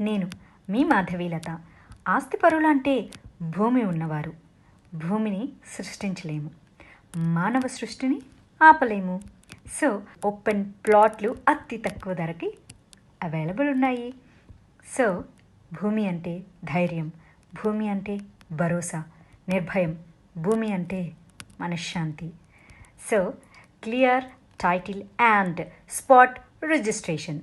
నేను మీ మాధవీలత. ఆస్తిపరులు అంటే భూమి ఉన్నవారు. భూమిని సృష్టించలేము, మానవ సృష్టిని ఆపలేము. సో ఓపెన్ ప్లాట్లు అతి తక్కువ ధరకి అవైలబుల్ ఉన్నాయి. సో భూమి అంటే ధైర్యం, భూమి అంటే భరోసా, నిర్భయం, భూమి అంటే మనశ్శాంతి. So clear title and spot registration.